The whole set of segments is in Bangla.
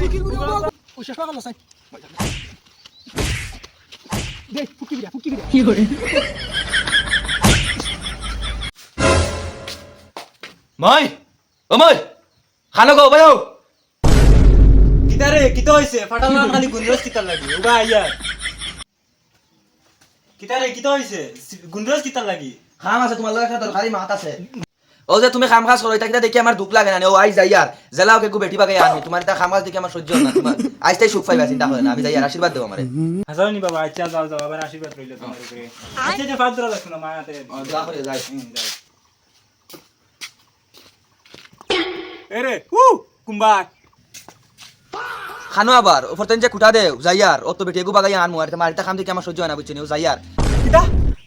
পয়সা টাকা লসাই দে ফুকি বিরা কি করে মই ও মই খানো গো ভাইও কিতারে কিতা হইছে ফাটাল না খালি গুন্ডরস কিতার লাগি উগা আইয়া কিতারে কিতা হইছে গুন্ডরস কিতার লাগি খাম আছে তোমার লগে একটা দরকারি মাত আছে ও যে তুমি খাম খাস করো এটা কিটা দেখি আমার দুঃখ লাগে না ও আইজ যাই আর জেলাও কে বেটি বাগে আনি তোমার এটা খাম খাস দেখি আমার সহ্য হয় না তোমার আইজটাই সুখ পাইবা চিন্তা করে না আমি যাই আর আশীর্বাদ দেব আমারে হাসানি বাবা আচ্ছা যাও যাও আবার আশীর্বাদ রইল তোমার উপরে আচ্ছা যে ফাদরা লাগছ না মায়াতে যা করে যাই এরে কুম্বা খানো আবার ও ফরতেন যে কুটা দে যাইয়ার ও তো বেটি এগু বাগাই আনমু আর তোমার এটা খাম দেখি আমার সহ্য হয় না বুঝছিনি ও যাইয়ার কিতা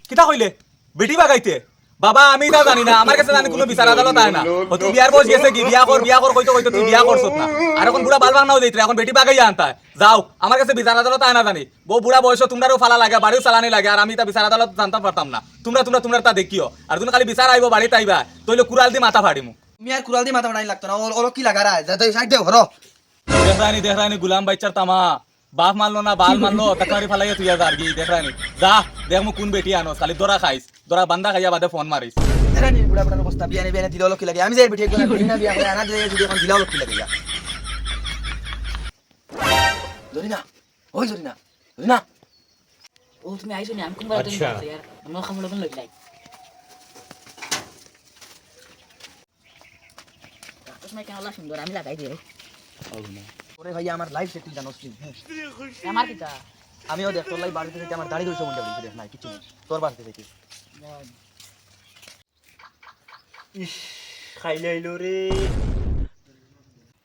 কিতা কইলে বেটি বাগাইতে বাবা আমি তা জানি না আমার কাছে জানি কোনো বিচার আদালত আয় না ও তুই বিয়ার বস গেছে কি বিয়া কর কইতো কইতো তুই বিয়া করছত না আর এখন বুড়া বালবাং নাও দেইতে এখন বেটি বাগাই আনতা যাও আমার কাছে বিচার আদালত আয় না জানি বউ বুড়া বয়স তোমরারও ফালা লাগে বাড়িও চালানি লাগে আর আমি তা বিচার আদালত জানতে পারতাম না তোমরা তা দেখিও আর তুমি খালি বিচার আইবো বাড়িতে আইবা তইলে কুড়াল দি মাথা ফাড়িমু তুমি আর কুড়াল দি মাথা মারাই লাগতো না ওর কি লাগা রায় যাতে সাইড দে হরো দেখরানি গুলাম বাইচার তামা বাপ মানলো না বাল মানলো তাকারি ফালাই তুই আর কি দেখরানি যা দেখ মু কোন বেটি আনো খালি দরা খাইস দরা বান্দা খাইয়া বাদে ফোন মারিস দেখরানি বুড়া বুড়ার অবস্থা বিয়া নেবে দিলে লোক কি লাগে আমি যাই বেটি একজন বেটি না বিয়া করে আনা যায় যদি এখন দিলাও লোক কি লাগে জরিনা ওই জরিনা ও তুমি আইছো নি আমি কোন বার তুমি আছো यार আমরা খামলো কোন লাগলাই তুমি কেন লা সুন্দর আমি লাগাই দিই ওরে ভাই আমার লাইফ সেটিং জানোস কি আমার কিটা আমিও দেখ তোর লাই বাড়িতে থেকে আমার দাড়ি ধরছে মনটা বলি দেখ নাই কিছু নেই তোর বাড়িতে থেকে ইস খাইলে আইলো রে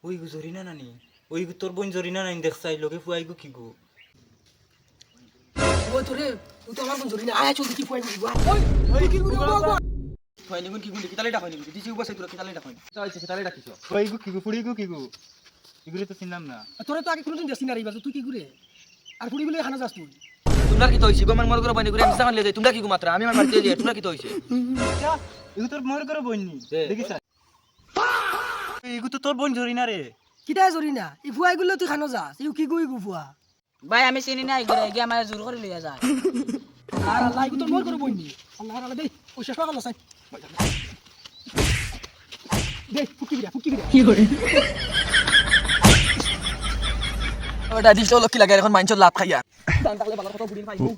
ওই গু জরিনা নানি ওই গু তোর বোন জরিনা নানি দেখছ আইলো কে ফুয়াই গু কি গু ও তোরে ও তো আমার কোন জরি না আয়া চল কি ফুয়াই গো ওই কি গুলো হয় নিগুন কি গুলি কি তালে ডাকই নিগুন দিছি উপসে তোর কি তালে ডাকই চাইছে কি তালে ডাকিছো ওই গু কি গু ফুড়ি গু কি গু এগুলো তো চিনলাম না তোরে তো আগে কোনদিন দেখছি না রে তুই কি ঘুরে আর ফুড়ি বলে খানা যাস তুই তোমরা কি তইছি গো মান মর করে বাইনি করে আমি সামান লই তোমরা কি গো মাত্রা আমি আমার বাড়িতে যাই তোমরা কি তইছে এগু তোর মর করে বইনি দেখিস এগু তো তোর বোন জরিনা রে কিটা জরি না ই ফুয়াই গুলো তুই খানো যাস ইউ কি গই গু ফুয়া ভাই আমি চিনি না এগুলা এগি আমার জোর করে লইয়া যায় আর আল্লাহ ইগু তোর মোর করে বইনি আল্লাহ আল্লাহ দে পয়সা টাকা লসাই দে ফুকি বিরা কি করে ওটা দিছো লোক কি লাগে এখন মাইনছ লাভ খাইয়া দান তাকলে বালার কথা বুড়িন পাইবো